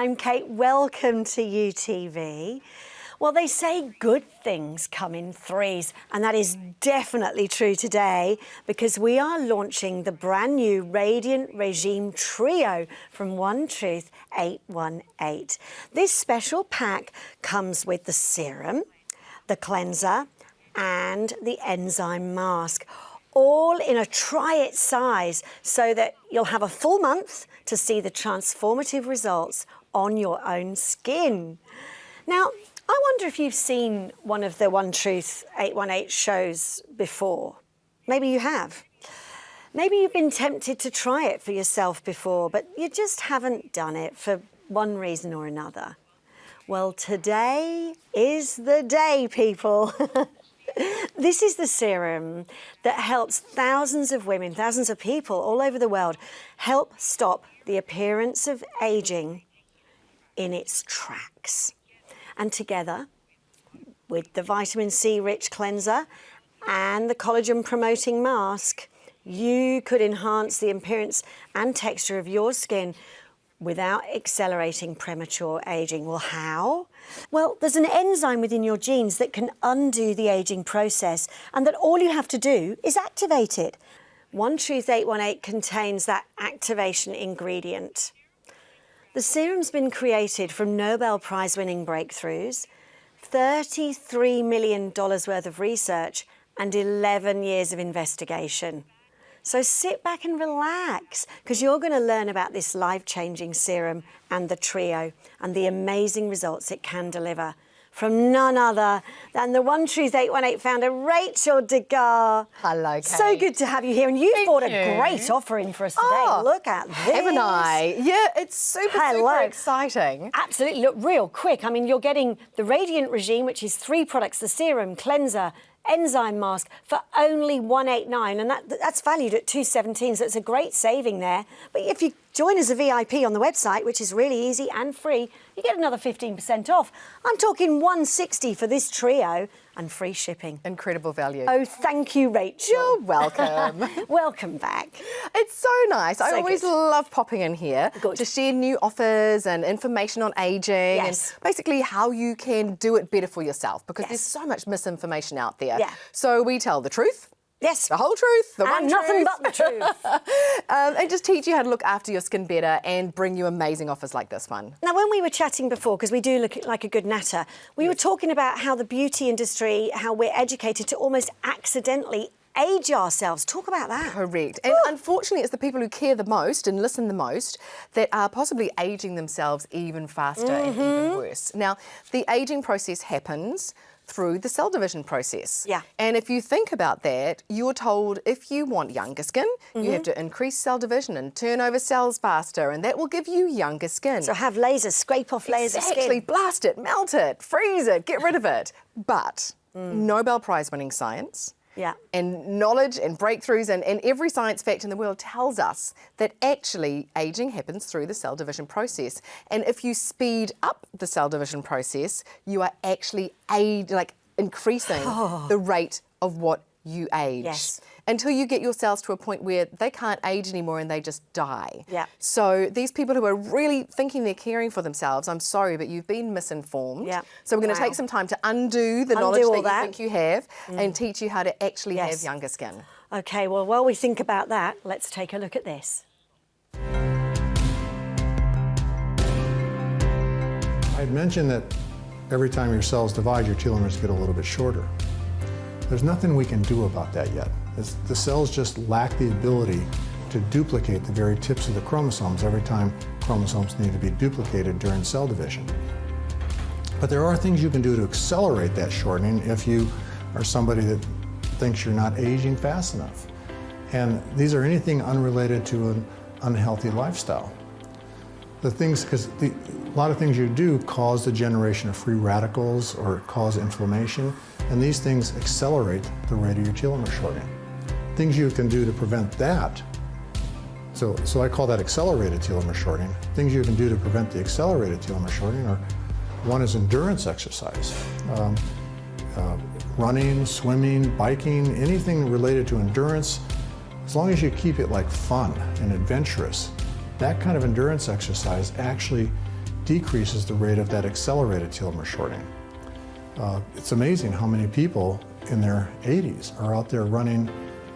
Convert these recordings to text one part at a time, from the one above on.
I'm Kate. Welcome to UTV. Well, they say good things come in threes, and that is definitely true today because we are launching the brand new Radiant Regime Trio from One Truth 818. This special pack comes with the serum, the cleanser, and the Enzyme Masque, all in a try-it size so that you'll have a full month to see the transformative results on your own skin. Now, I wonder if you've seen one of the One Truth 818 shows before. Maybe you have. Maybe you've been tempted to try it for yourself before, but you just haven't done it for one reason or another. Well, today is the day, people. This is the serum that helps thousands of women, thousands of people all over the world help stop the appearance of aging in its tracks. And together with the vitamin C rich cleanser and the collagen promoting mask, you could enhance the appearance and texture of your skin without accelerating premature aging. Well, how? Well, there's an enzyme within your genes that can undo the aging process, and that all you have to do is activate it. One Truth 818 contains that activation ingredient. The serum's been created from Nobel Prize-winning breakthroughs, $33 million worth of research, and 11 years of investigation. So sit back and relax, because you're going to learn about this life-changing serum and the trio and the amazing results it can deliver from none other than the One Truth 818 founder, Rachel Degar. Hello, Kate. So good to have you here. And you've brought a great offering for us today. Oh, look at this. Haven't I? Yeah, it's super exciting. Absolutely. Look, real quick. I mean, you're getting the Radiant Regime, which is 3 products, the serum, cleanser, Enzyme Masque, for only $189, and that's valued at $217, so it's a great saving there. But if you join as a VIP on the website, which is really easy and free, you get another 15% off. I'm talking $160 for this trio and free shipping. Incredible value. Oh, thank you, Rachel. You're welcome. Welcome back. It's so nice. I always love popping in here to share new offers and information on aging and basically how you can do it better for yourself, because there's so much misinformation out there. So we tell the truth. Yes. The whole truth, the one truth. Nothing but the truth. And just teach you how to look after your skin better and bring you amazing offers like this one. Now, when we were chatting before, because we do look like a good natter, we were talking about how the beauty industry, how we're educated to almost accidentally age ourselves. Talk about that. Correct. And unfortunately, it's the people who care the most and listen the most that are possibly aging themselves even faster and even worse. Now, the aging process happens through the cell division process. Yeah. And if you think about that, you're told if you want younger skin, you have to increase cell division and turn over cells faster, and that will give you younger skin. So have lasers, scrape off layers of skin. Exactly, blast it, melt it, freeze it, get rid of it. But Nobel Prize-winning science and knowledge and breakthroughs and every science fact in the world tells us that actually aging happens through the cell division process. And if you speed up the cell division process, you are actually increasing the rate of what you age. Until you get your cells to a point where they can't age anymore and they just die. So these people who are really thinking they're caring for themselves, I'm sorry, but you've been misinformed. So we're going to take some time to undo the knowledge that you think you have and teach you how to actually have younger skin. Okay, well, while we think about that, let's take a look at this. I'd mentioned that every time your cells divide, your telomeres get a little bit shorter. There's nothing we can do about that yet. The cells just lack the ability to duplicate the very tips of the chromosomes every time chromosomes need to be duplicated during cell division. But there are things you can do to accelerate that shortening if you are somebody that thinks you're not aging fast enough. And these are anything unrelated to an unhealthy lifestyle. Because a lot of things you do cause the generation of free radicals or cause inflammation, and these things accelerate the rate of your telomere shortening. Things you can do to prevent that, so I call that accelerated telomere shortening. Things you can do to prevent the accelerated telomere shortening are, one is endurance exercise. Running, swimming, biking, anything related to endurance, as long as you keep it like fun and adventurous, that kind of endurance exercise actually decreases the rate of that accelerated telomere shortening. It's amazing how many people in their 80s are out there running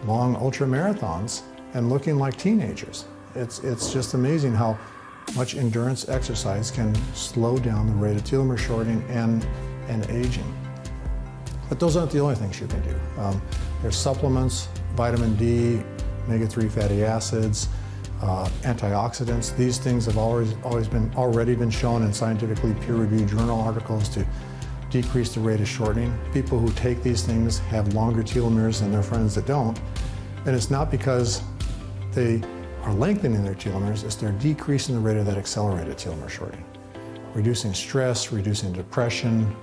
long ultra marathons and looking like teenagers. It's just amazing how much endurance exercise can slow down the rate of telomere shortening and aging. But those aren't the only things you can do. There's supplements, vitamin D, omega-3 fatty acids, antioxidants. These things have already been shown in scientifically peer-reviewed journal articles to decrease the rate of shortening. People who take these things have longer telomeres than their friends that don't. And it's not because they are lengthening their telomeres, it's they're decreasing the rate of that accelerated telomere shortening. Reducing stress, reducing depression,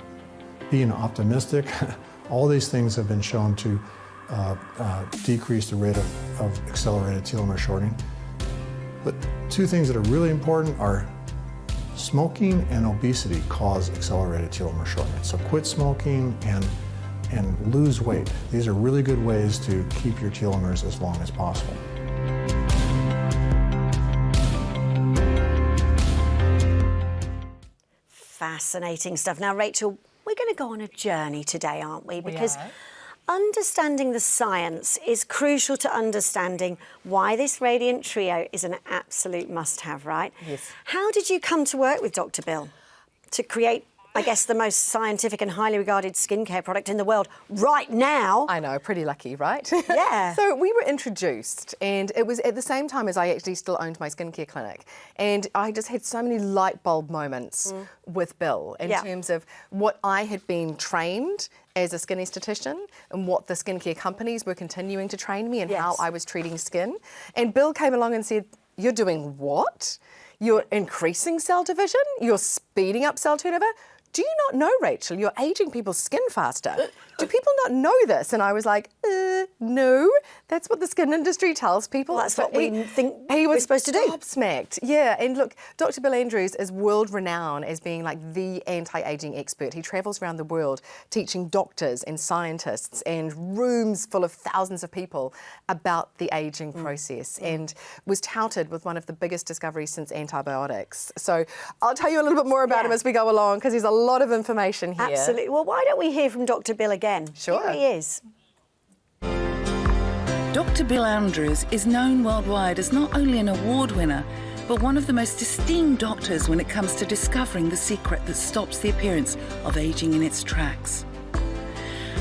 being optimistic, all these things have been shown to decrease the rate of accelerated telomere shortening. But two things that are really important are smoking and obesity cause accelerated telomere shortening. So quit smoking and lose weight. These are really good ways to keep your telomeres as long as possible. Fascinating stuff. Now, Rachel, we're going to go on a journey today, aren't we? Because understanding the science is crucial to understanding why this Radiant Trio is an absolute must-have, right? Yes. How did you come to work with Dr. Bill to create, I guess, the most scientific and highly regarded skincare product in the world right now? I know, pretty lucky, right? Yeah. So we were introduced, and it was at the same time as I actually still owned my skincare clinic. And I just had so many light bulb moments with Bill in terms of what I had been trained as a skin esthetician and what the skincare companies were continuing to train me and how I was treating skin. And Bill came along and said, "You're doing what? You're increasing cell division? You're speeding up cell turnover? Do you not know, Rachel, you're aging people's skin faster? Do people not know this?" And I was like, no, that's what the skin industry tells people. Well, that's what we think we're supposed to do. Gobsmacked. Yeah, and look, Dr. Bill Andrews is world renowned as being like the anti-aging expert. He travels around the world teaching doctors and scientists and rooms full of thousands of people about the aging process, and was touted with one of the biggest discoveries since antibiotics. So I'll tell you a little bit more about him as we go along, because there's a lot of information here. Absolutely. Well, why don't we hear from Dr. Bill again? Sure. Here he is. Dr. Bill Andrews is known worldwide as not only an award winner, but one of the most esteemed doctors when it comes to discovering the secret that stops the appearance of aging in its tracks.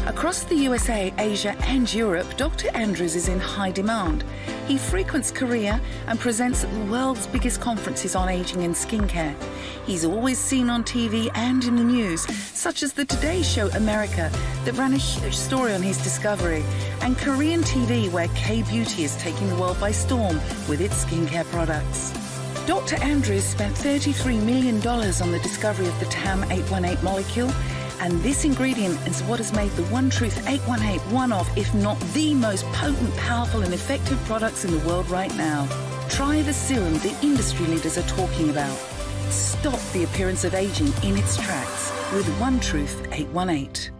Across the USA, Asia and Europe, Dr. Andrews is in high demand. He frequents Korea and presents at the world's biggest conferences on aging and skincare. He's always seen on TV and in the news, such as the Today Show America that ran a huge story on his discovery, and Korean TV where K-Beauty is taking the world by storm with its skincare products. Dr. Andrews spent $33 million on the discovery of the TAM-818 molecule, and this ingredient is what has made the One Truth 818 one of, if not the most potent, powerful and effective products in the world right now. Try the serum the industry leaders are talking about. Stop the appearance of aging in its tracks with One Truth 818.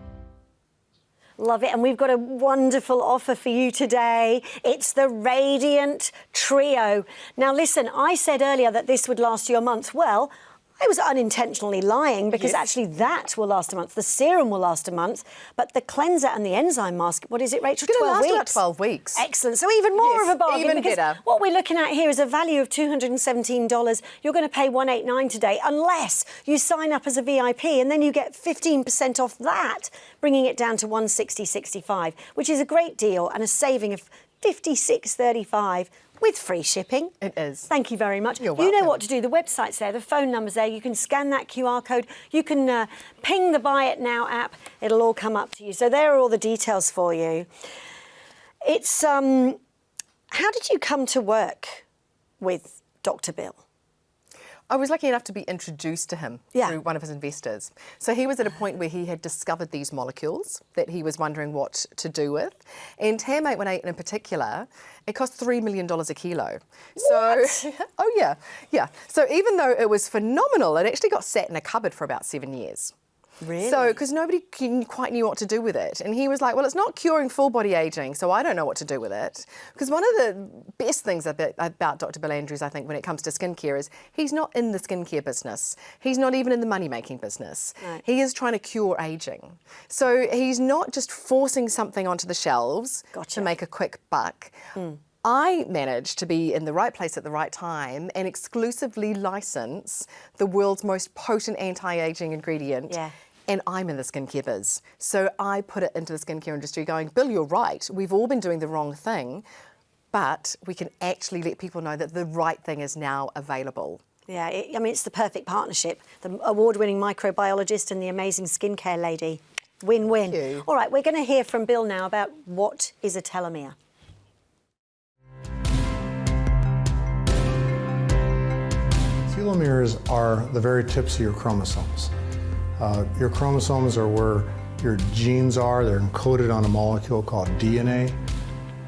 Love it, and we've got a wonderful offer for you today. It's the Radiant Trio. Now listen, I said earlier that this would last you a month. Well, I was unintentionally lying, because actually that will last a month. The serum will last a month, but the cleanser and the enzyme mask, what is it, Rachel? It's going to 12 last weeks? about 12 weeks. Excellent. So even more of a bargain. Even because better. what we're looking at here is a value of $217. You're going to pay $189 today, unless you sign up as a VIP, and then you get 15% off that, bringing it down to $160.65, which is a great deal and a saving of $56.35. With free shipping. It is. Thank you very much. You're You know welcome. what to do. The website's there, the phone number's there. You can scan that QR code. You can ping the Buy It Now app. It'll all come up to you. So there are all the details for you. It's, how did you come to work with Dr. Bill? I was lucky enough to be introduced to him through one of his investors. So he was at a point where he had discovered these molecules that he was wondering what to do with. And TAM-818 in particular, it cost $3 million a kilo. What? So, oh yeah. So even though it was phenomenal, it actually got sat in a cupboard for about 7 years. Really? So, because nobody quite knew what to do with it. And he was like, well, it's not curing full body aging, so I don't know what to do with it. Because one of the best things about Dr. Bill Andrews, I think, when it comes to skincare is he's not in the skincare business. He's not even in the money-making business. Right. He is trying to cure aging. So he's not just forcing something onto the shelves to make a quick buck. I managed to be in the right place at the right time and exclusively license the world's most potent anti-aging ingredient. Yeah. And I'm in the skincare biz. So I put it into the skincare industry going, Bill, you're right. We've all been doing the wrong thing, but we can actually let people know that the right thing is now available. Yeah, I mean, it's the perfect partnership. The award-winning microbiologist and the amazing skincare lady. Win-win. Thank you. All right, we're going to hear from Bill now about what is a telomere. Telomeres are the very tips of your chromosomes. Your chromosomes are where your genes are. They're encoded on a molecule called DNA.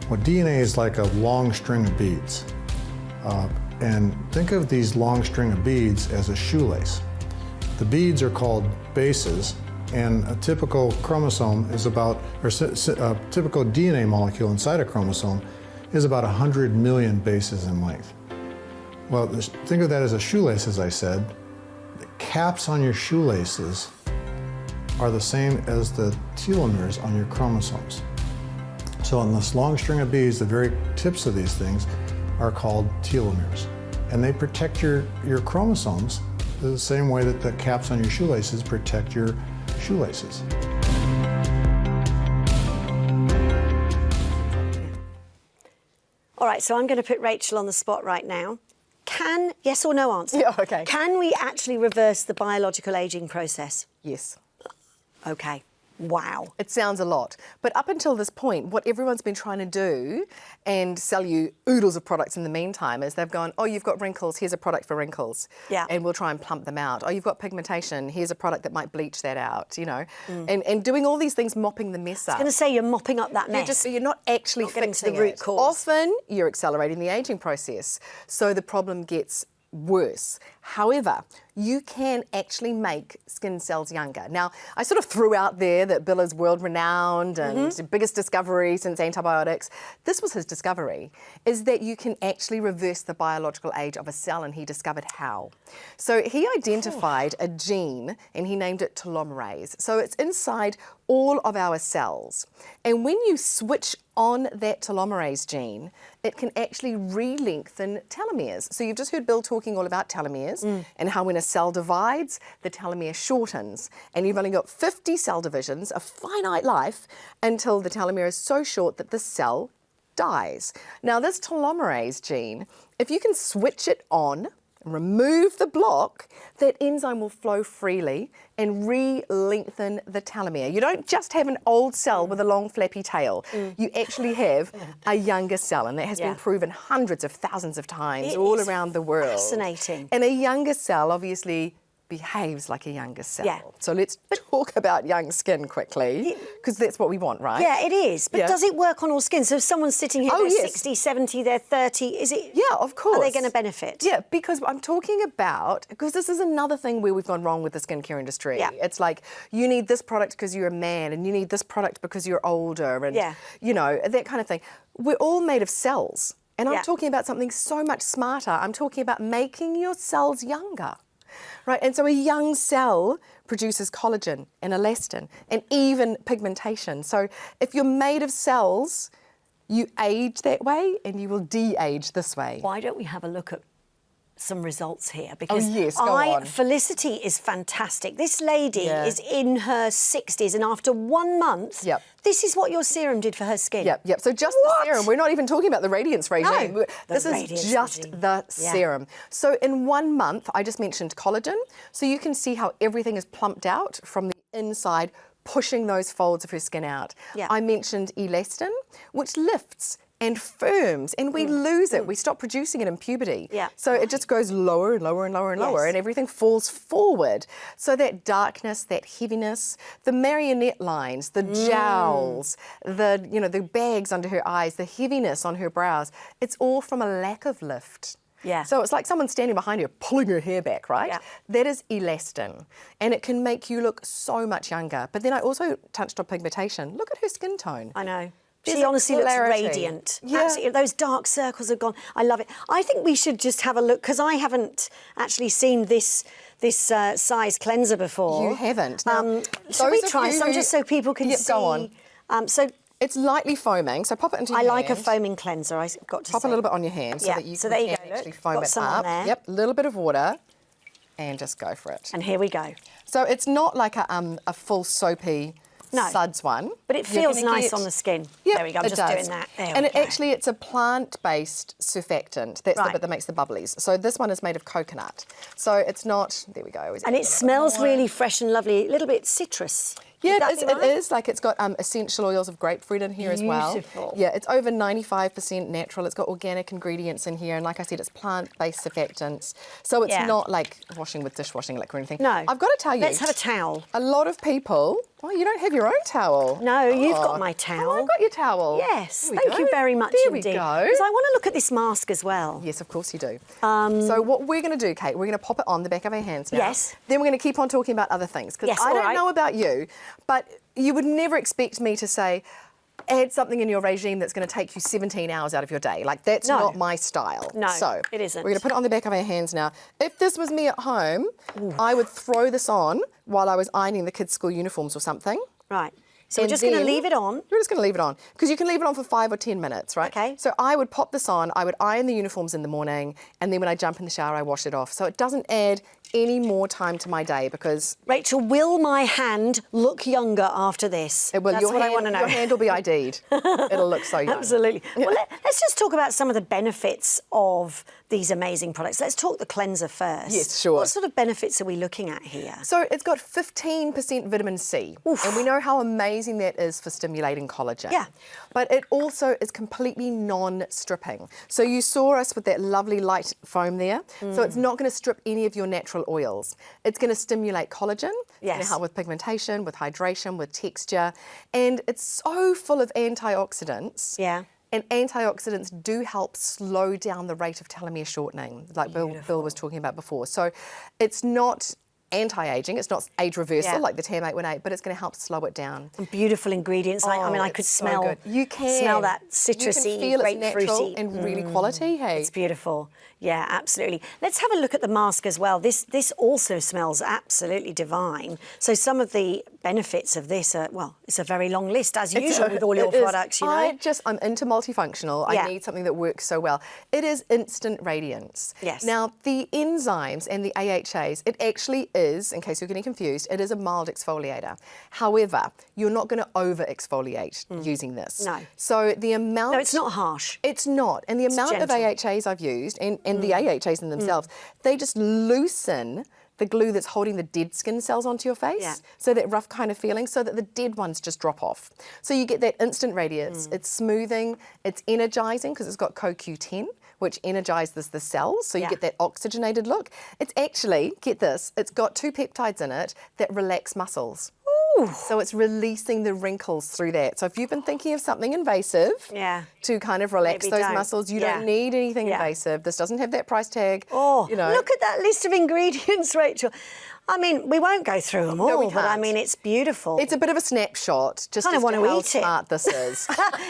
Well, DNA is like a long string of beads. And think of these long string of beads as a shoelace. The beads are called bases, and a typical chromosome is about, or a typical DNA molecule inside a chromosome is about 100 million bases in length. Well, think of that as a shoelace, as I said. The caps on your shoelaces are the same as the telomeres on your chromosomes. So on this long string of beads, the very tips of these things are called telomeres. And they protect your chromosomes the same way that the caps on your shoelaces protect your shoelaces. All right, so I'm going to put Rachel on the spot right now. Yes or no answer? Yeah, okay. Can we actually reverse the biological aging process? Yes. Okay. Wow. It sounds a lot. But up until this point, what everyone's been trying to do and sell you oodles of products in the meantime is they've gone, oh, you've got wrinkles, here's a product for wrinkles. Yeah. And we'll try and plump them out. Oh, you've got pigmentation, here's a product that might bleach that out, you know. And doing all these things, mopping the mess up. I was going to say, you're mopping up that mess. You're not actually fixing the root cause. Often, you're accelerating the aging process. So the problem gets worse. However, you can actually make skin cells younger. Now, I sort of threw out there that Bill is world-renowned and the biggest discovery since antibiotics. This was his discovery, is that you can actually reverse the biological age of a cell, and he discovered how. So he identified a gene, and he named it telomerase. So it's inside all of our cells. And when you switch on that telomerase gene, it can actually re-lengthen telomeres. So you've just heard Bill talking all about telomeres and how when a cell divides, the telomere shortens. And you've only got 50 cell divisions, a finite life, until the telomere is so short that the cell dies. Now this telomerase gene, if you can switch it on, remove the block, that enzyme will flow freely and re-lengthen the telomere. You don't just have an old cell with a long flappy tail. You actually have a younger cell, and that has been proven hundreds of thousands of times all around the world. Fascinating. And a younger cell obviously behaves like a younger cell. Yeah. So let's talk about young skin quickly, because that's what we want, right? Yeah, it is. But does it work on all skin? So if someone's sitting here, they're 60, 70, they're 30, is it? Yeah, of course. Are they going to benefit? Yeah, because I'm talking about, because this is another thing where we've gone wrong with the skincare industry. Yeah. It's like, you need this product because you're a man, and you need this product because you're older, and, you know, that kind of thing. We're all made of cells. And I'm talking about something so much smarter. I'm talking about making your cells younger. Right, and so a young cell produces collagen and elastin and even pigmentation. So if you're made of cells, you age that way and you will de-age this way. Why don't we have a look at some results here? Because go on. Felicity is fantastic. This lady is in her 60s, and after 1 month, this is what your serum did for her skin. Yep. So just the serum. We're not even talking about the radiance regime. No, this is just the serum. So in 1 month, I just mentioned collagen. So you can see how everything is plumped out from the inside, pushing those folds of her skin out. I mentioned elastin, which lifts and firms, and we lose it. We stop producing it in puberty. So it just goes lower and lower and lower and lower, and everything falls forward. So that darkness, that heaviness, the marionette lines, the jowls, the bags under her eyes, the heaviness on her brows, it's all from a lack of lift. Yeah. So it's like someone standing behind you pulling your hair back, right? Yeah. That is elastin, and it can make you look so much younger. But then I also touched on pigmentation. Look at her skin tone. I know. There's She a honestly looks clarity. radiant. Yeah. Absolutely. Those dark circles are gone. I love it. I think we should just have a look, because I haven't actually seen this size cleanser before. You haven't. Now, Shall we those of try you some who- just so people can Yep, see? go on. So It's lightly foaming, so pop it into your I hand. like a foaming cleanser, I've got to Pop say. a little bit on your hand so Yeah, that you so can there you go, actually look. foam Got it some on up. there. Yep, a little bit of water, and just go for it. And here we go. So it's not like a full soapy suds one. But it You're feels gonna nice get- on the skin. Yep, There we go, I'm it just does. doing that. There and we it go. actually, it's a plant-based surfactant. That's the Right. bit that makes the bubblies. So this one is made of coconut. So it's not, there we go. Always And add a it little bit smells more. really fresh and lovely, a little bit citrus. Yeah, Would that it is, be right? it is. Like it's got essential oils of grapefruit in here as well. Beautiful. Yeah, it's over 95% natural. It's got organic ingredients in here. And like I said, it's plant-based surfactants. So it's Yeah. not like washing with dishwashing liquid or anything. No. I've got to tell you. Let's have a towel. A lot of people... Oh, you don't have your own towel. No, you've Oh. got my towel. Oh, I've got your towel. Yes, There we thank go. you very much There indeed. we go. Because I want to look at this mask as well. Yes, of course you do. So what we're going to do, Kate, we're going to pop it on the back of our hands now. Yes. Then we're going to keep on talking about other things. Because Yes, I all don't right. know about you, but you would never expect me to say, add something in your regime that's going to take you 17 hours out of your day. Like, that's No. not my style. No, so it isn't. We're going to put it on the back of our hands now. If this was me at home, I would throw this on while I was ironing the kids' school uniforms or something. Right. So we're And just going to then- leave it on. You're just going to leave it on because you can leave it on for 5 or 10 minutes, right? Okay. So I would pop this on, I would iron the uniforms in the morning, and then when I jump in the shower, I wash it off. So it doesn't add any more time to my day because Rachel, will my hand look younger after this? it will. That's your what hand, I want to know. Your hand will be ID'd. It'll look so young. Absolutely. Well, let's just talk about some of the benefits of these amazing products. Let's talk the cleanser first. Yes, sure. What sort of benefits are we looking at here? So it's got 15% vitamin C, and we know how amazing that is for stimulating collagen. Yeah. But it also is completely non-stripping. So you saw us with that lovely light foam there. So it's not going to strip any of your natural oils. It's going to stimulate collagen. It's going to Yes. help with pigmentation, with hydration, with texture. And it's so full of antioxidants. Yeah. And antioxidants do help slow down the rate of telomere shortening, like Bill was talking about before. So it's not anti-aging, it's not age reversal Yeah. like the TAM 818, but it's going to help slow it down. And beautiful ingredients. I mean, I it's could so smell. good. You can smell that You citrusy, can feel it's natural grapefruity. and really quality. Hey, It's beautiful. Yeah, absolutely. Let's have a look at the mask as well. This also smells absolutely divine. So some of the benefits of this are, well, it's a very long list as usual with all your It is. products, you know. I'm into multifunctional. Yeah. I need something that works so well. It is instant radiance. Yes. Now, the enzymes and the AHAs, it actually is, in case you're getting confused, it is a mild exfoliator. However, you're not going to over-exfoliate using this. No. So the amount... No, it's not harsh. It's not. And the amount of gentle. AHAs I've used, and the AHAs in themselves, they just loosen the glue that's holding the dead skin cells onto your face. Yeah. So that rough kind of feeling, so that the dead ones just drop off. So you get that instant radiance. It's smoothing, it's energizing because it's got CoQ10, which energizes the cells, so you Yeah. get that oxygenated look. It's actually, get this, it's got 2 peptides in it that relax muscles. So it's releasing the wrinkles through that. So if you've been thinking of something invasive Yeah. to kind of relax Maybe those don't. muscles, you Yeah. don't need anything Yeah. invasive. This doesn't have that price tag. Oh, you know. look at that list of ingredients, Rachel. I mean, we won't go through them all, we but I can't. mean, it's beautiful. It's a bit of a snapshot, just Kinda as wanna to how eat it. smart this is.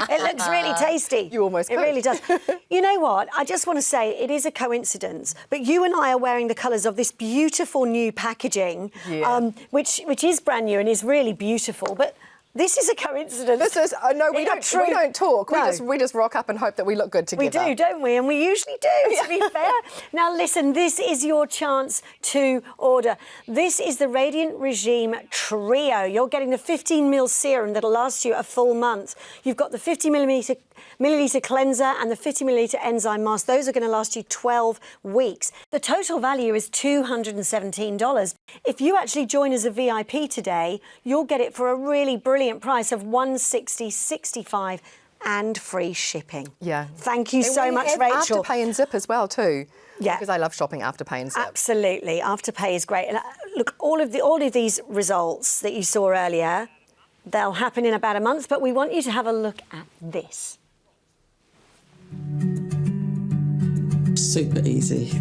It looks really tasty. You almost It could. really does. You know what? I just want to say it is a coincidence, but you and I are wearing the colours of this beautiful new packaging, Yeah. which is brand new and is really beautiful. But this is a coincidence. This is no, we It's don't. true. We don't talk. No. We just rock up and hope that we look good We together. do, don't we? And we usually do, to be fair. Now, listen, this is your chance to order. This is the Radiant Regime Trio. You're getting the 15ml serum that'll last you a full month. You've got the 50milliliter cleanser and the 50ml enzyme mask. Those are going to last you 12 weeks. The total value is $217. If you actually join as a VIP today, you'll get it for a really brilliant price of $160.65 and free shipping. Yeah. Thank you And so we much, have Rachel. Afterpay and Zip as well too. Yeah. Because I love shopping Afterpay and Zip. Absolutely, Afterpay is great. And look, all of these results that you saw earlier, they'll happen in about a month. But we want you to have a look at this. super easy.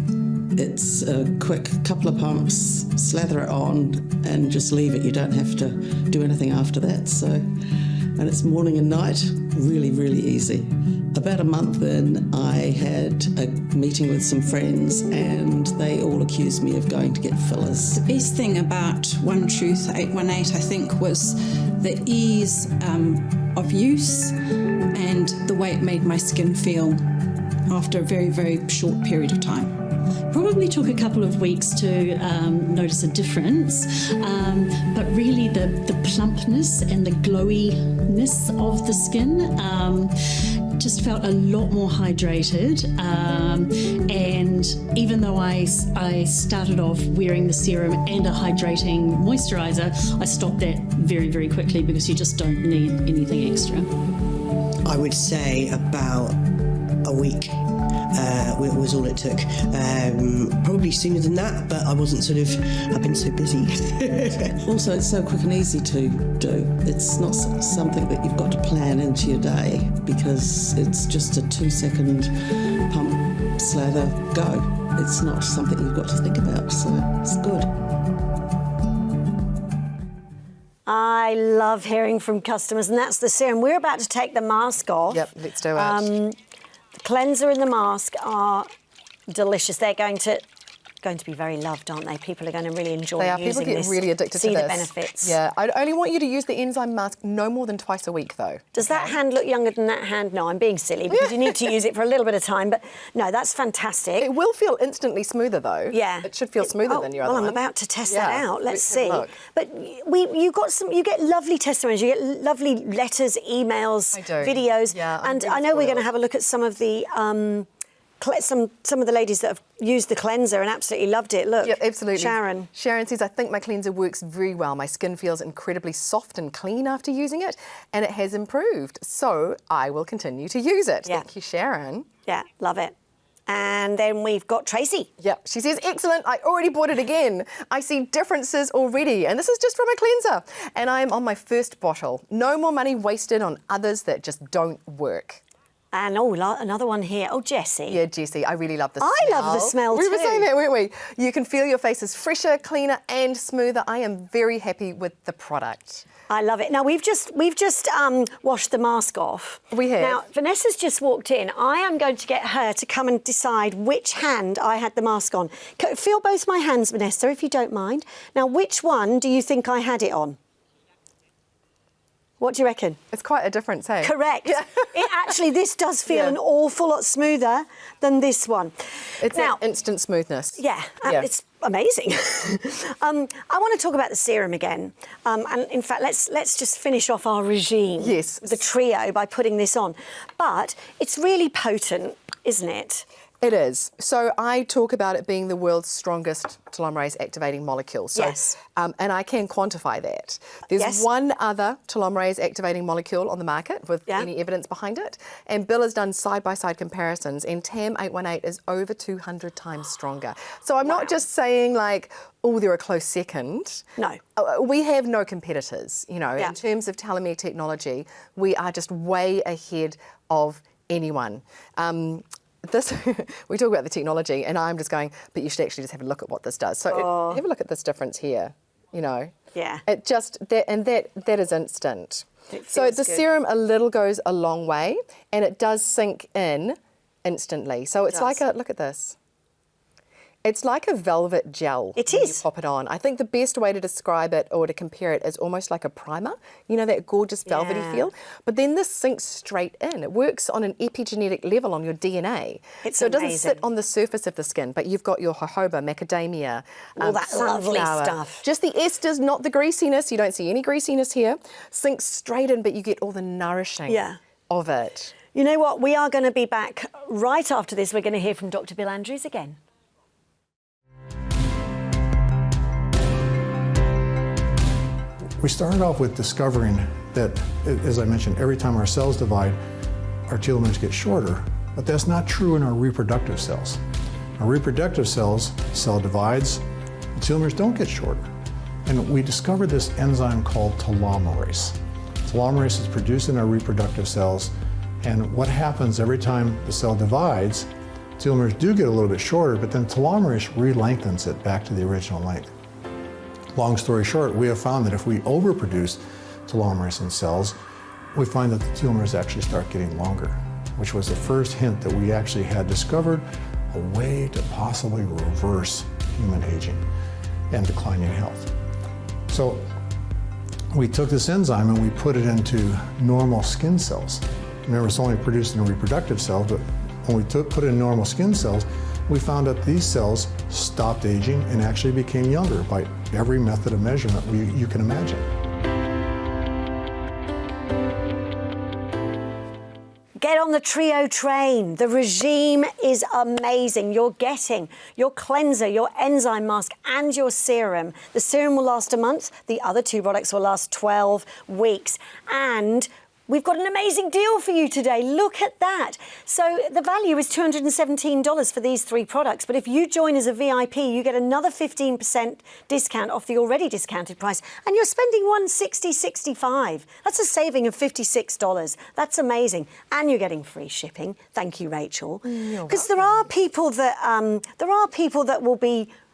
It's a quick couple of pumps, slather it on and just leave it. You don't have to do anything after that. And it's morning and night, really, really easy. About a month in, I had a meeting with some friends and they all accused me of going to get fillers. The best thing about One Truth 818, I think, was the ease of use and the way it made my skin feel after a very, very short period of time. Probably took a couple of weeks to notice a difference, but really the plumpness and the glowiness of the skin just felt a lot more hydrated, and even though I started off wearing the serum and a hydrating moisturiser, I stopped that very, very quickly because you just don't need anything extra. I would say about a week was all it took. Probably sooner than that, but I've been so busy. Also, it's so quick and easy to do. It's not something that you've got to plan into your day because it's just a 2-second pump, slather, go. It's not something you've got to think about, so it's good. I love hearing from customers, and that's the serum. We're about to take the mask off. Yep, let's do it. The cleanser and the mask are delicious. They're going to be very loved, aren't they? People are going to really enjoy They are. using People get this, really addicted to see this. the benefits. Yeah, I only want you to use the Enzyme Masque no more than twice a week, though. Does that hand look younger than that hand? No, I'm being silly because you need to use it for a little bit of time. But no, that's fantastic. It will feel instantly smoother, though. Yeah, it should feel smoother than your other one. one. I'm about to test that out. Let's see. Look. But you get lovely testimonies. You get lovely letters, emails, videos. Yeah, and really I know we're going to spoiled. have a look at some of the. Some of the ladies that have used the cleanser and absolutely loved it. Look, Yep, absolutely. Sharon says, I think my cleanser works very well. My skin feels incredibly soft and clean after using it, and it has improved. So I will continue to use it. Yeah. Thank you, Sharon. Yeah, love it. And then we've got Tracy. Yep, she says, excellent, I already bought it again. I see differences already, and this is just from a cleanser. And I'm on my first bottle. No more money wasted on others that just don't work. And another one here. Oh, Jessie. Yeah, Jessie, I really love the smell. I love the smell We were too. saying that, weren't we? You can feel your face is fresher, cleaner and smoother. I am very happy with the product. I love it. Now, we've just washed the mask off. We have. Now, Vanessa's just walked in. I am going to get her to come and decide which hand I had the mask on. Feel both my hands, Vanessa, if you don't mind. Now, which one do you think I had it on? What do you reckon? It's quite a difference, hey? Correct. Yeah. This does feel an awful lot smoother than this one. It's now, that instant smoothness. Yeah, it's amazing. I want to talk about the serum again. And in fact, let's just finish off our regime. Yes. The trio by putting this on. But it's really potent, isn't it? It is. So I talk about it being the world's strongest telomerase activating molecule. So, yes. And I can quantify that. There's one other telomerase activating molecule on the market with any evidence behind it. And Bill has done side-by-side comparisons, and TAM 818 is over 200 times stronger. So I'm not just saying like, oh, they're a close second. No. We have no competitors, in terms of telomere technology. We are just way ahead of anyone. We talk about the technology, and I'm just going, but you should actually just have a look at what this does. So have a look at this difference here, Yeah. It just, that is instant. So the good. serum a little goes a long way, and it does sink in instantly. So it's like look at this. It's like a velvet gel. It when is. You pop it on. I think the best way to describe it or to compare it is almost like a primer. That gorgeous velvety feel. But then this sinks straight in. It works on an epigenetic level on your DNA. It's so it doesn't amazing. sit on the surface of the skin, but you've got your jojoba, macadamia, all that lovely sunflower. stuff. Just the esters, not the greasiness. You don't see any greasiness here. Sinks straight in, but you get all the nourishing of it. You know what? We are going to be back right after this. We're going to hear from Dr. Bill Andrews again. We started off with discovering that, as I mentioned, every time our cells divide, our telomeres get shorter, but that's not true in our reproductive cells. Our reproductive cells, cell divides, the telomeres don't get shorter. And we discovered this enzyme called telomerase. Telomerase is produced in our reproductive cells, and what happens every time the cell divides, telomeres do get a little bit shorter, but then telomerase re-lengthens it back to the original length. Long story short, we have found that if we overproduce telomerase in cells, we find that the telomeres actually start getting longer, which was the first hint that we actually had discovered a way to possibly reverse human aging and declining health. So we took this enzyme and we put it into normal skin cells. Remember, it's only produced in reproductive cells, but when we put it in normal skin cells, we found that these cells stopped aging and actually became younger by every method of measurement you can imagine. Get on the Trio train. The regime is amazing. You're getting your cleanser, your enzyme mask, and your serum. The serum will last a month. The other two products will last 12 weeks. And we've got an amazing deal for you today. Look at that. So the value is $217 for these three products. But if you join as a VIP, you get another 15% discount off the already discounted price. And you're spending $160.65. That's a saving of $56. That's amazing. And you're getting free shipping. Thank you, Rachel. Because there are people that will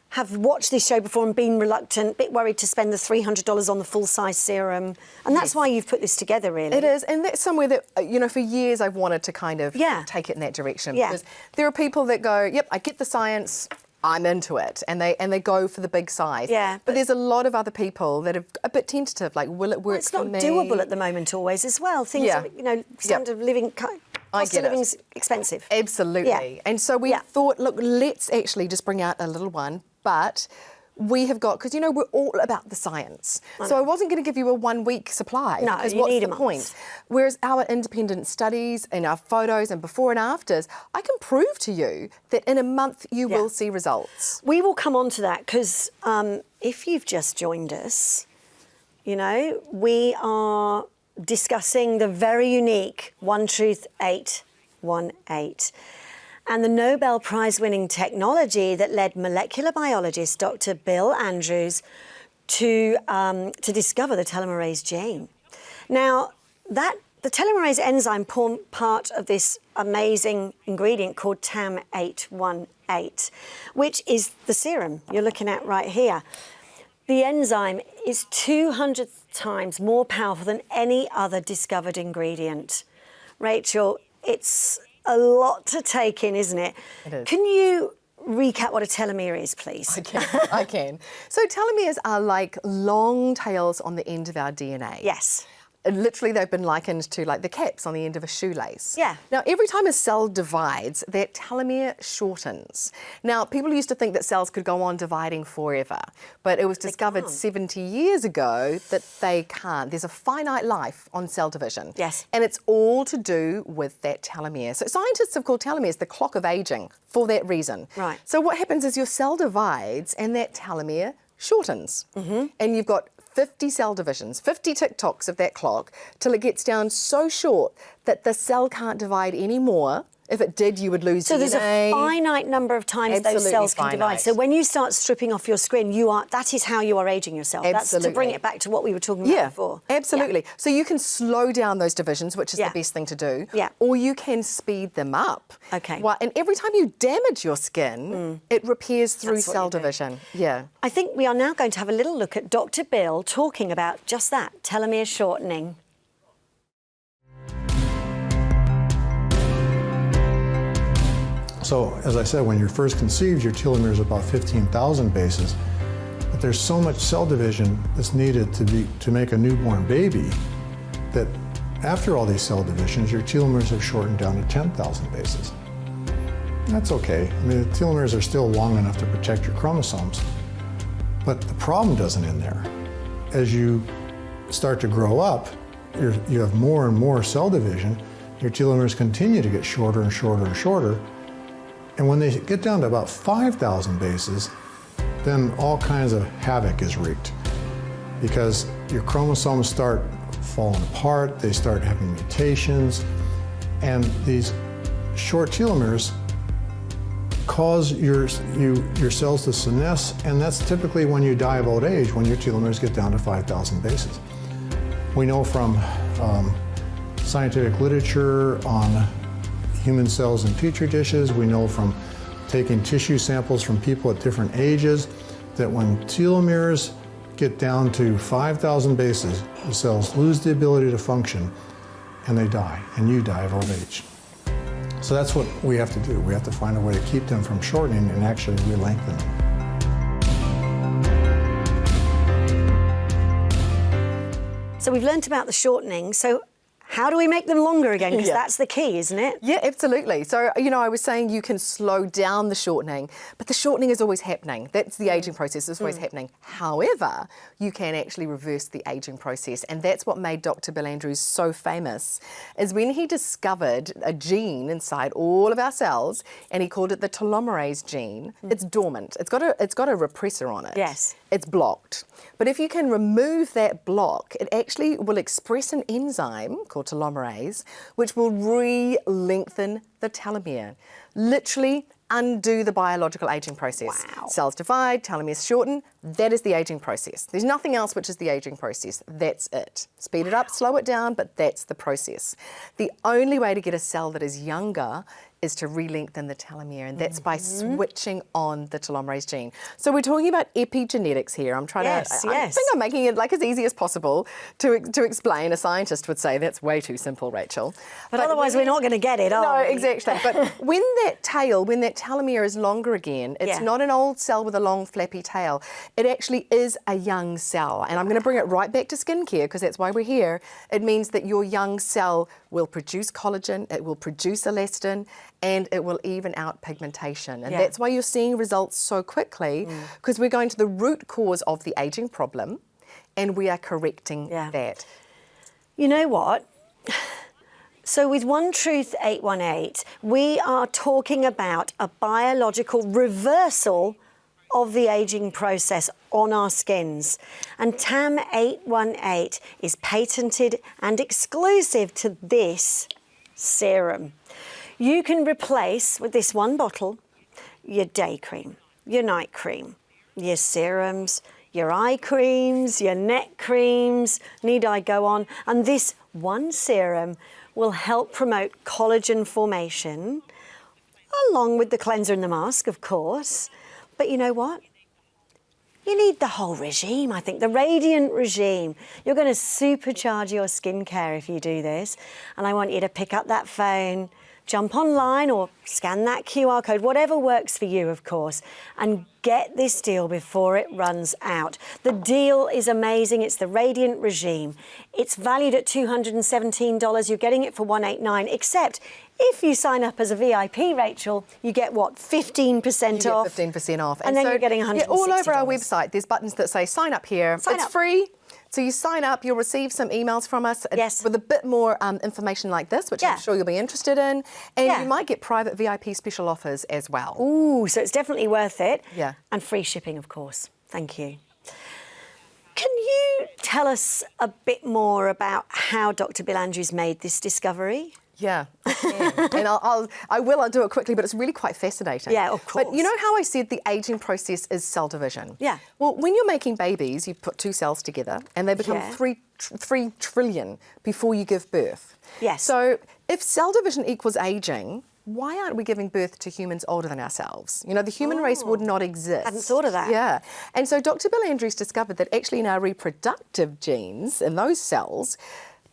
have watched this show before and been reluctant, a bit worried to spend the $300 on the full-size serum. And that's why you've put this together, really. It is, and that's somewhere that, you know, for years I've wanted to kind of take it in that direction. Yeah. Because there are people that go, yep, I get the science, I'm into it, and they go for the big size. Yeah. But there's a lot of other people that are a bit tentative, like, will it work for me? It's not doable at the moment always as well. Things are, you know, standard of living, cost of living's expensive. Absolutely. Yeah. And so we thought, look, let's actually just bring out a little one. But we have got, because, you know, we're all about the science. So I wasn't going to give you a 1 week supply. No, because you what's need the a month. point? Whereas our independent studies and our photos and before and afters, I can prove to you that in a month you will see results. We will come on to that because if you've just joined us, you know, we are discussing the very unique One Truth 818. And the Nobel Prize-winning technology that led molecular biologist Dr. Bill Andrews to discover the telomerase gene. Now, the telomerase enzyme form part of this amazing ingredient called TAM818, which is the serum you're looking at right here. The enzyme is 200 times more powerful than any other discovered ingredient. Rachel, it's a lot to take in, isn't it? It is. Can you recap what a telomere is, please? I can. So telomeres are like long tails on the end of our DNA. Yes. And literally, they've been likened to like the caps on the end of a shoelace. Yeah. Now, every time a cell divides, that telomere shortens. Now, people used to think that cells could go on dividing forever, but it was discovered 70 years ago that they can't. There's a finite life on cell division. Yes. And it's all to do with that telomere. So scientists have called telomeres the clock of aging for that reason. Right. So what happens is your cell divides and that telomere shortens. And you've got 50 cell divisions, 50 tick-tocks of that clock, till it gets down so short that the cell can't divide anymore. If it did, you would lose DNA. So there's a finite number of times those cells can divide. So when you start stripping off your skin, that is how you are aging yourself. That's to bring it back to what we were talking about before. Absolutely. Yeah. So you can slow down those divisions, which is the best thing to do. Yeah. Or you can speed them up. Okay. Well, and every time you damage your skin, it repairs through cell division. Yeah. I think we are now going to have a little look at Dr. Bill talking about just that, telomere shortening. So, as I said, when you're first conceived, your telomere is about 15,000 bases. But there's so much cell division that's needed to make a newborn baby that after all these cell divisions, your telomeres have shortened down to 10,000 bases. That's okay. I mean, the telomeres are still long enough to protect your chromosomes. But the problem doesn't end there. As you start to grow up, you have more and more cell division. Your telomeres continue to get shorter and shorter and shorter. And when they get down to about 5,000 bases, then all kinds of havoc is wreaked because your chromosomes start falling apart, they start having mutations, and these short telomeres cause your cells to senesce, and that's typically when you die of old age, when your telomeres get down to 5,000 bases. We know from scientific literature on human cells in petri dishes. We know from taking tissue samples from people at different ages that when telomeres get down to 5,000 bases, the cells lose the ability to function and they die, and you die of old age. So that's what we have to do. We have to find a way to keep them from shortening and actually re-lengthen them. So we've learnt about the shortening. So how do we make them longer again? Because that's the key, isn't it? Yeah, absolutely. So, you know, I was saying you can slow down the shortening, but the shortening is always happening. That's the aging process, is always happening. However, you can actually reverse the aging process, and that's what made Dr. Bill Andrews so famous, is when he discovered a gene inside all of our cells, and he called it the telomerase gene. It's dormant. It's got a repressor on it. Yes. It's blocked. But if you can remove that block, it actually will express an enzyme called telomerase, which will re-lengthen the telomere. Literally undo the biological aging process. Wow. Cells divide, telomeres shorten. That is the aging process. There's nothing else which is the aging process. That's it. Speed it up, slow it down, but that's the process. The only way to get a cell that is younger is to re-lengthen the telomere, and that's by switching on the telomerase gene. So we're talking about epigenetics here. I'm trying I think I'm making it like as easy as possible to explain. A scientist would say that's way too simple, Rachel. But otherwise we're not going to get it, are we? No, exactly. But when that telomere is longer again, it's not an old cell with a long flappy tail. It actually is a young cell. And I'm going to bring it right back to skincare because that's why we're here. It means that your young cell will produce collagen, it will produce elastin, and it will even out pigmentation. And that's why you're seeing results so quickly, because we're going to the root cause of the aging problem and we are correcting that. You know what? So with One Truth 818, we are talking about a biological reversal of the aging process on our skins. And TAM 818 is patented and exclusive to this serum. You can replace, with this one bottle, your day cream, your night cream, your serums, your eye creams, your neck creams, need I go on? And this one serum will help promote collagen formation, along with the cleanser and the mask, of course. But you know what? You need the whole regime, I think, the radiant regime. You're going to supercharge your skincare if you do this. And I want you to pick up that phone, jump online or scan that QR code, whatever works for you, of course, and get this deal before it runs out. The deal is amazing. It's the Radiant Regime. It's valued at $217. You're getting it for $189, except if you sign up as a VIP, Rachel, you get what, 15% off? 15% off. And then you're getting $160. All over our website, there's buttons that say sign up here. It's free. So you sign up, you'll receive some emails from us with a bit more information like this, which I'm sure you'll be interested in. And you might get private VIP special offers as well. Ooh, so it's definitely worth it. Yeah. And free shipping, of course. Thank you. Can you tell us a bit more about how Dr. Bill Andrews made this discovery? Yeah, I can. And I'll do it quickly, but it's really quite fascinating. Yeah, of course. But you know how I said the aging process is cell division? Yeah. Well, when you're making babies, you put two cells together and they become 3 trillion before you give birth. Yes. So if cell division equals aging, why aren't we giving birth to humans older than ourselves? You know, the human race would not exist. Hadn't thought of that. Yeah. And so Dr. Bill Andrews discovered that actually in our reproductive genes, in those cells,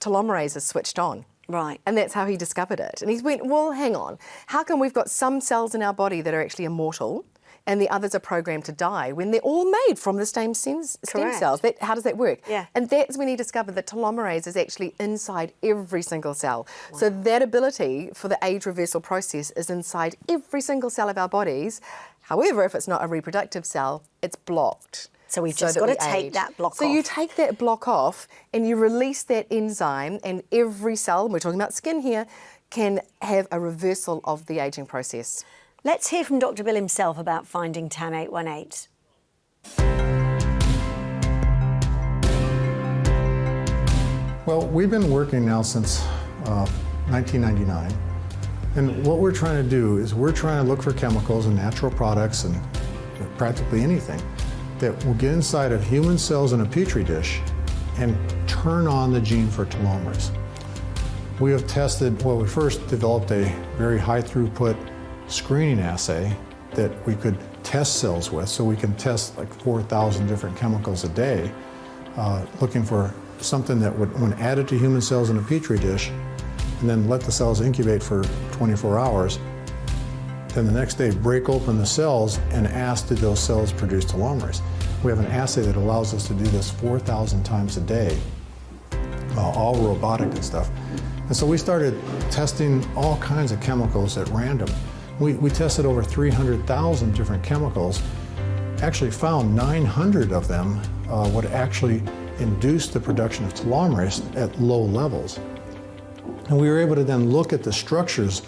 telomerase is switched on. Right. And that's how he discovered it. And he went, well, hang on. How come we've got some cells in our body that are actually immortal and the others are programmed to die when they're all made from the stem cells? How does that work? Yeah. And that's when he discovered that telomerase is actually inside every single cell. Wow. So that ability for the age reversal process is inside every single cell of our bodies. However, if it's not a reproductive cell, it's blocked. So we've just got to take that block off. So you take that block off and you release that enzyme, and every cell, and we're talking about skin here, can have a reversal of the aging process. Let's hear from Dr. Bill himself about finding TAM 818. Well, we've been working now since 1999. And what we're trying to do is we're trying to look for chemicals and natural products and practically anything that will get inside of human cells in a petri dish and turn on the gene for telomerase. We have tested, well, we first developed a very high throughput screening assay that we could test cells with, so we can test like 4,000 different chemicals a day, looking for something that would, when added to human cells in a petri dish, and then let the cells incubate for 24 hours, then the next day break open the cells and ask, did those cells produce telomerase? We have an assay that allows us to do this 4,000 times a day, all robotic and stuff. And so we started testing all kinds of chemicals at random. We tested over 300,000 different chemicals, actually found 900 of them would actually induce the production of telomerase at low levels. And we were able to then look at the structures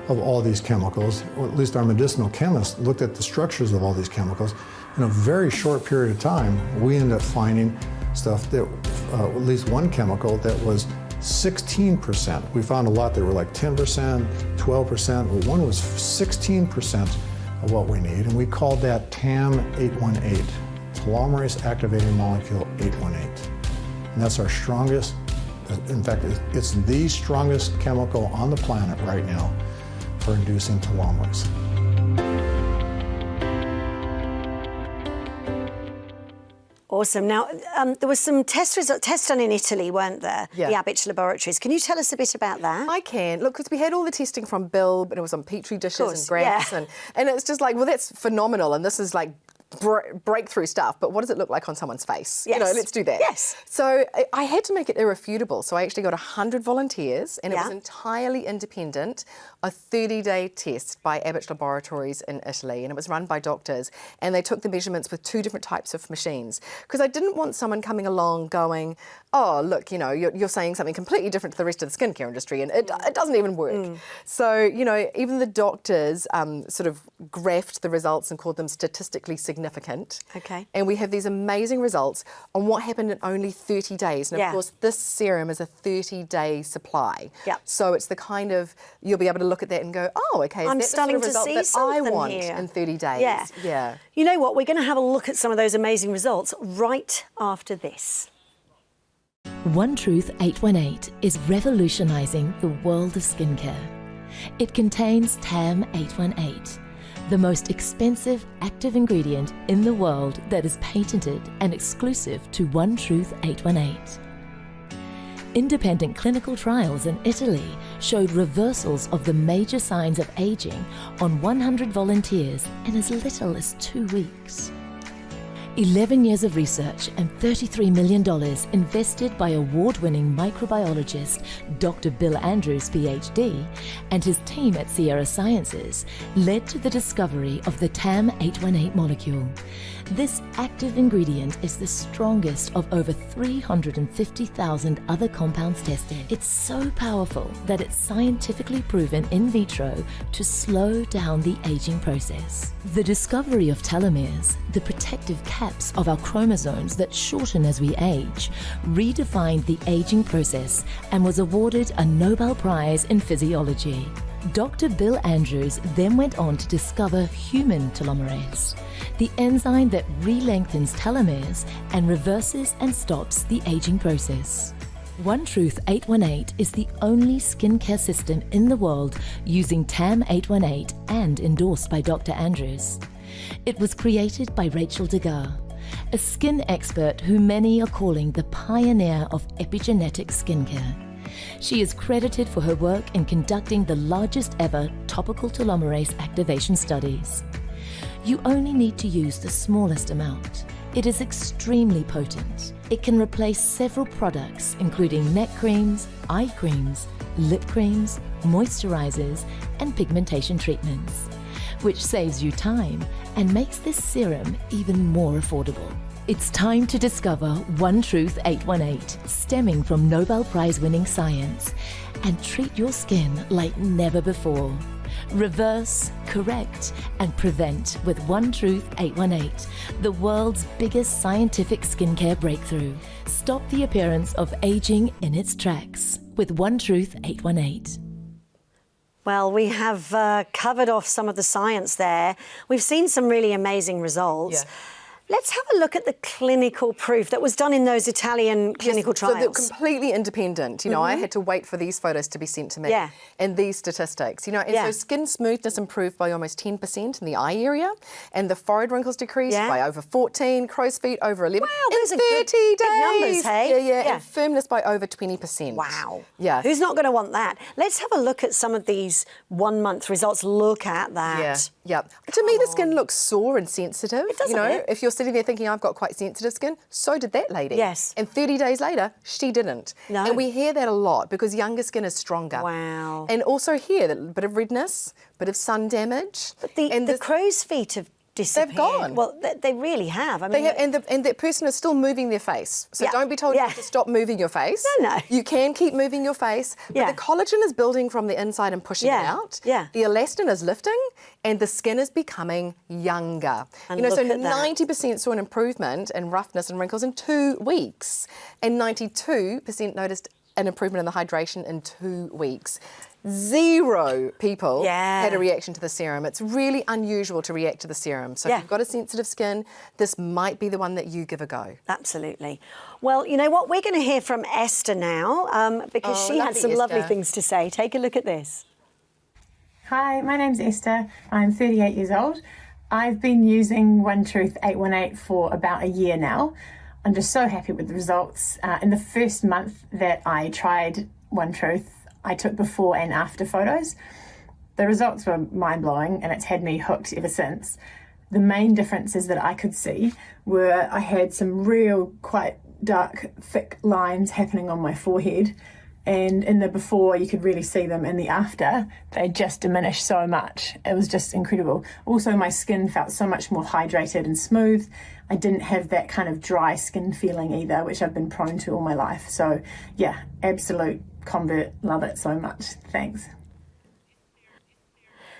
of all these chemicals, or at least our medicinal chemists looked at the structures of all these chemicals. In a very short period of time, we ended up finding stuff that, at least one chemical that was 16%. We found a lot that were like 10%, 12%, but one was 16% of what we need, and we called that TAM-818, telomerase activating molecule 818. And that's our strongest, in fact, it's the strongest chemical on the planet right now for inducing telomerase. Awesome. Now, there was some tests done in Italy, weren't there? Yeah. The Abbott laboratories. Can you tell us a bit about that? I can. Look, because we had all the testing from Bill, but it was on petri dishes and grafts, yeah. and it's just like, well, that's phenomenal, and this is like breakthrough stuff, but what does it look like on someone's face? Yes. You know, let's do that. Yes. So I had to make it irrefutable, so I actually got 100 volunteers, and it Yeah. was entirely independent, a 30-day test by Abbott Laboratories in Italy, and it was run by doctors, and they took the measurements with 2 different types of machines, because I didn't want someone coming along going, oh, look, you know, you're saying something completely different to the rest of the skincare industry, and it doesn't even work. So, you know, even the doctors sort of graphed the results and called them statistically significant. Okay. And we have these amazing results on what happened in only 30 days. And of Yeah. course, this serum is a 30-day supply. Yep. So it's the kind of, you'll be able to look at that and go, oh, okay, I'm that's the starting sort of to result see that I something want here. in 30 days. Yeah. Yeah. You know what? We're going to have a look at some of those amazing results right after this. One Truth 818 is revolutionizing the world of skincare. It contains TAM-818, the most expensive active ingredient in the world that is patented and exclusive to One Truth 818. Independent clinical trials in Italy showed reversals of the major signs of aging on 100 volunteers in as little as 2 weeks. 11 years of research and $33 million invested by award-winning microbiologist Dr. Bill Andrews, PhD, and his team at Sierra Sciences led to the discovery of the TAM-818 molecule. This active ingredient is the strongest of over 350,000 other compounds tested. It's so powerful that it's scientifically proven in vitro to slow down the aging process. The discovery of telomeres, the protective caps of our chromosomes that shorten as we age, redefined the aging process and was awarded a Nobel Prize in Physiology. Dr. Bill Andrews then went on to discover human telomerase, the enzyme that re-lengthens telomeres and reverses and stops the aging process. One Truth 818 is the only skincare system in the world using TAM-818 and endorsed by Dr. Andrews. It was created by Rachel Degas, a skin expert who many are calling the pioneer of epigenetic skincare. She is credited for her work in conducting the largest ever topical telomerase activation studies. You only need to use the smallest amount. It is extremely potent. It can replace several products, including neck creams, eye creams, lip creams, moisturizers, and pigmentation treatments, which saves you time and makes this serum even more affordable. It's time to discover One Truth 818, stemming from Nobel Prize-winning science, and treat your skin like never before. Reverse, correct, and prevent with One Truth 818, the world's biggest scientific skincare breakthrough. Stop the appearance of aging in its tracks with One Truth 818. Well, we have covered off some of the science there. We've seen some really amazing results. Yeah. let's have a look at the clinical proof that was done in those Italian clinical trials. So they're completely independent. You know, I had to wait for these photos to be sent to me. Yeah. And these statistics, you know, and so skin smoothness improved by almost 10% in the eye area, and the forehead wrinkles decreased by over 14, crow's feet over 11. Wow, those in are 30 good, days. big numbers, hey? Yeah, and firmness by over 20%. Wow. Yeah. Who's not going to want that? Let's have a look at some of these 1 month results. Look at that. Yeah. To me, the skin looks sore and sensitive. It does you a know, bit. if you're sitting there thinking, I've got quite sensitive skin, so did that lady. Yes. And 30 days later, she didn't. No. And we hear that a lot because younger skin is stronger. Wow. And also here, a bit of redness, bit of sun damage. But the crow's feet have disappeared. They've gone. Well, they really have. I mean, They have, and that person is still moving their face. So don't be told you have to stop moving your face. No. You can keep moving your face. But the collagen is building from the inside and pushing it out. Yeah. The elastin is lifting and the skin is becoming younger. And so look at that. 90% saw an improvement in roughness and wrinkles in 2 weeks. And 92% noticed an improvement in the hydration in 2 weeks. 0 people had a reaction to the serum. It's really unusual to react to the serum. So if you've got a sensitive skin, this might be the one that you give a go. Absolutely. Well, you know what? We're going to hear from Esther now because she had some lovely things to say. Take a look at this. Hi, my name's Esther. I'm 38 years old. I've been using One Truth 818 for about a year now. I'm just so happy with the results. In the first month that I tried One Truth, I took before and after photos. The results were mind-blowing and it's had me hooked ever since. The main differences that I could see were I had some real quite dark, thick lines happening on my forehead, and in the before you could really see them. In the after, they just diminished so much. It was just incredible. Also, my skin felt so much more hydrated and smooth. I didn't have that kind of dry skin feeling either, which I've been prone to all my life. So yeah, absolute convert. Love it so much. Thanks.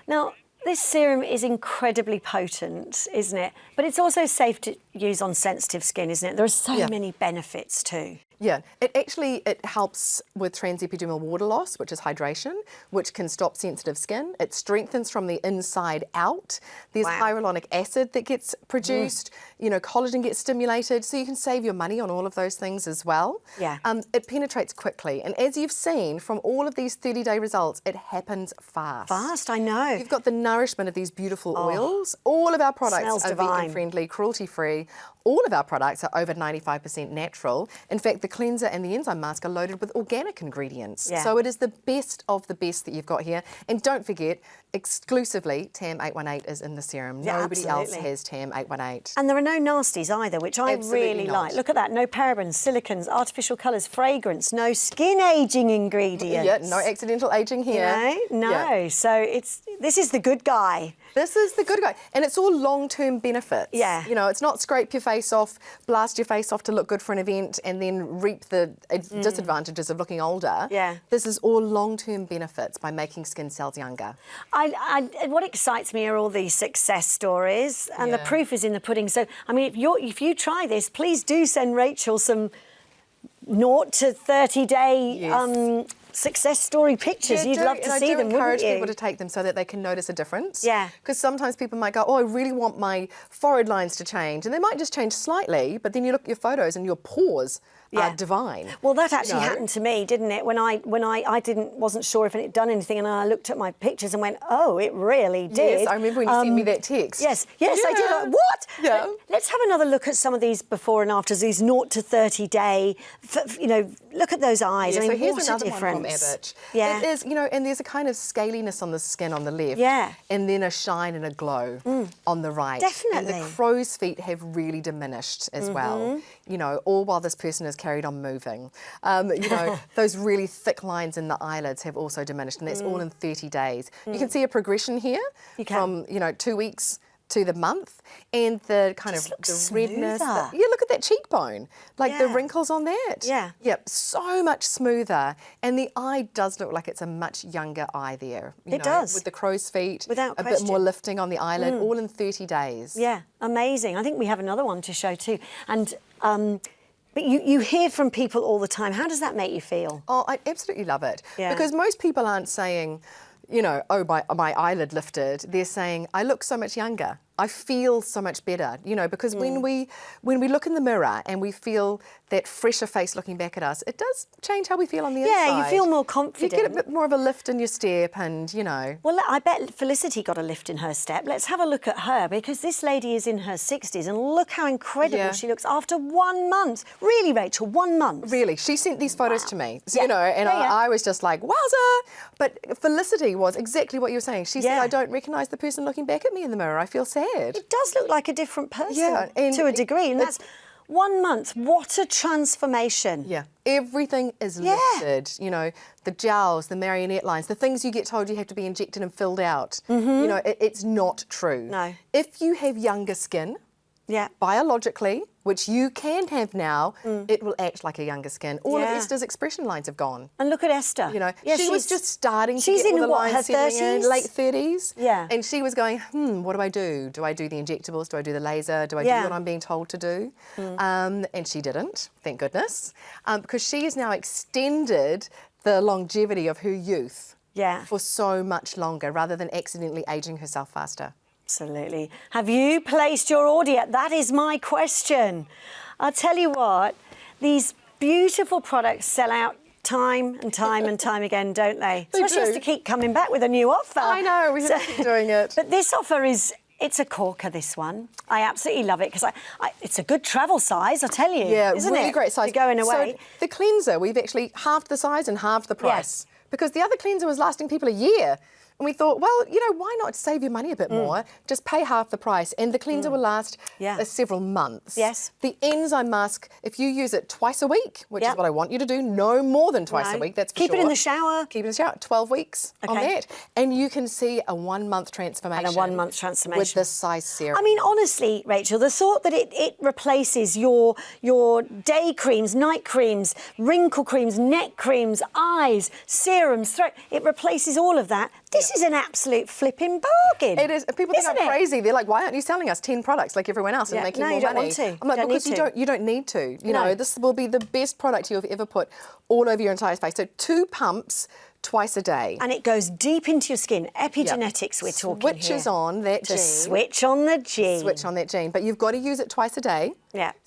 Now, this serum is incredibly potent, isn't it? But it's also safe to use on sensitive skin, isn't it? There are so many benefits too. Yeah, it helps with transepidermal water loss, which is hydration, which can stop sensitive skin. It strengthens from the inside out. There's hyaluronic acid that gets produced. You know, collagen gets stimulated, so you can save your money on all of those things as well. Yeah. It penetrates quickly, and as you've seen from all of these 30-day results, it happens fast. Fast, I know. You've got the nourishment of these beautiful oils. All of our products are vegan-friendly, cruelty-free. All of our products are over 95% natural. In fact, the cleanser and the enzyme mask are loaded with organic ingredients. Yeah. So it is the best of the best that you've got here. And don't forget, exclusively TAM 818 is in the serum. Yeah, Nobody else absolutely. has TAM 818. And there are no nasties either, which I really like. Look at that. No parabens, silicons, artificial colours, fragrance, no skin ageing ingredients. Yeah, no accidental aging here. No. Yeah. So this is the good guy. This is the good guy. And it's all long-term benefits. Yeah. You know, it's not scrape your face off, blast your face off to look good for an event and then reap the disadvantages of looking older. Yeah. This is all long-term benefits by making skin cells younger. What excites me are all these success stories, and the proof is in the pudding. So, I mean, if you try this, please do send Rachel some 0 to 30-day success story pictures. You'd love to see them, wouldn't you? I encourage people to take them so that they can notice a difference. Yeah. Because sometimes people might go, oh, I really want my forehead lines to change. And they might just change slightly, but then you look at your photos and your pores are divine. Well, that actually happened to me, didn't it? When I wasn't sure if it had done anything, and I looked at my pictures and went, oh, it really did. Yes, I remember when you sent me that text. Yes, I did. Like, what? Yeah. Let's have another look at some of these before and afters, these 0 to 30 day, look at those eyes. Yeah, I mean, so here's what another a difference. one from Abbott. Yeah. It is, and there's a kind of scaliness on the skin on the left. Yeah. And then a shine and a glow on the right. Definitely. And the crow's feet have really diminished as well, all while this person has carried on moving. Those really thick lines in the eyelids have also diminished, and that's all in 30 days. You can see a progression here from, 2 weeks to the month, and the kind of the redness. Look at that cheekbone, like the wrinkles on that. Yeah. Yep, so much smoother, and the eye does look like it's a much younger eye there. It does. With the crow's feet, Without a question. bit more lifting on the eyelid, all in 30 days. Yeah, amazing. I think we have another one to show too. And but you hear from people all the time. How does that make you feel? Oh, I absolutely love it. Yeah. Because most people aren't saying, oh, my eyelid lifted. They're saying, I look so much younger. I feel so much better, you know, because when we look in the mirror and we feel that fresher face looking back at us, it does change how we feel on the inside. Yeah, you feel more confident. You get a bit more of a lift in your step and, you know. Well, I bet Felicity got a lift in her step. Let's have a look at her, because this lady is in her 60s and look how incredible she looks after 1 month. Really, Rachel, 1 month? Really, she sent these photos to me, you know, and I was just like, wowza! But Felicity was exactly what you were saying. She said, I don't recognise the person looking back at me in the mirror. I feel sad. It does look like a different person and to a degree, and that's 1 month. What a transformation. Yeah, everything is lifted, you know, the gels, the marionette lines, the things you get told you have to be injected and filled out. You know, it's not true. No. If you have younger skin, biologically, which you can have now, it will act like a younger skin. All of Esther's expression lines have gone. And look at Esther. You know, she was just starting to she's get all in the what, lines her settling 30s? in, late 30s. Yeah. And she was going, what do I do? Do I do the injectables? Do I do the laser? Do I do what I'm being told to do? And she didn't, thank goodness, because she has now extended the longevity of her youth for so much longer, rather than accidentally ageing herself faster. Absolutely. Have you placed your order? That is my question. I'll tell you what, these beautiful products sell out time and time and time again, don't they? Especially as to keep coming back with a new offer. I know, we have to keep doing it. But this offer it's a corker, this one. I absolutely love it, because it's a good travel size, I tell you. Yeah, isn't really it? great size. You're going away. So the cleanser, we've actually halved the size and halved the price. Because the other cleanser was lasting people a year. And we thought, well, you know, why not save your money a bit more? Just pay half the price, and the cleanser will last several months. Yes. The Enzyme Masque, if you use it twice a week, which is what I want you to do, no more than twice a week, that's for Keep sure. it in the shower. Keep it in the shower, 12 weeks on that. And you can see a 1 month transformation. And a 1 month transformation. With this size serum. I mean, honestly, Rachel, the thought that it replaces your day creams, night creams, wrinkle creams, neck creams, eyes, serums, throat, it replaces all of that. This is an absolute flipping bargain. It is. People think I'm crazy. They're like, why aren't you selling us 10 products like everyone else and making more money? No, you don't want to. I'm like, because you don't need to. You know, this will be the best product you've ever put all over your entire face. So 2 pumps twice a day. And it goes deep into your skin. Epigenetics, we're talking Switches here. on that gene. Switch on the gene. Switch on that gene. But you've got to use it twice a day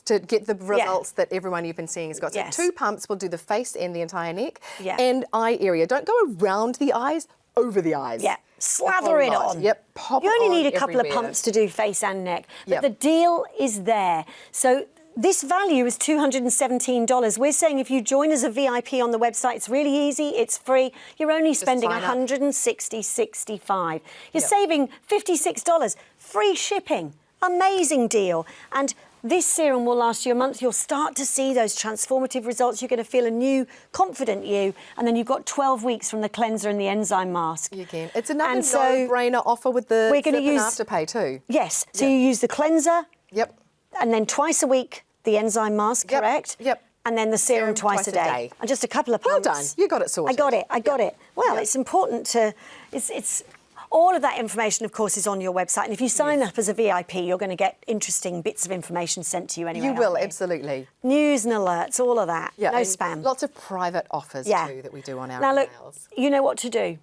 to get the results that everyone you've been seeing has got. So 2 pumps will do the face and the entire neck and eye area. Don't go around the eyes, over the eyes. Yeah. Slather it on. Yep, pop You it only on need a couple everywhere. of pumps to do face and neck. But the deal is there. So this value is $217. We're saying if you join as a VIP on the website, it's really easy, it's free. You're only spending $160.65. You're saving $56. Free shipping. Amazing deal. And this serum will last you a month. You'll start to see those transformative results. You're going to feel a new, confident you. And then you've got 12 weeks from the cleanser and the Enzyme Masque. You can. It's another no-brainer offer with the we're going to use Afterpay too. Yes. So you use the cleanser. Yep. And then twice a week, the Enzyme Masque, correct? Yep. And then the serum twice a day. And just a couple of pumps. Well done. You got it sorted. I got it. Well, it's important to... It's all of that information, of course, is on your website. And if you sign up as a VIP, you're going to get interesting bits of information sent to you anyway. You will, absolutely. News and alerts, all of that. Yeah, no spam. Lots of private offers too that we do on our emails. Now look, emails. you know what to do.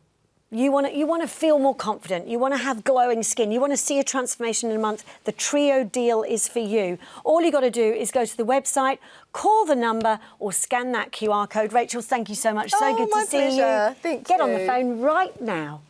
You want to feel more confident. You want to have glowing skin. You want to see a transformation in a month. The Trio deal is for you. All you got to do is go to the website, call the number, or scan that QR code. Rachel, thank you so much. So good to see you. My pleasure. Thank you. Get on the phone right now.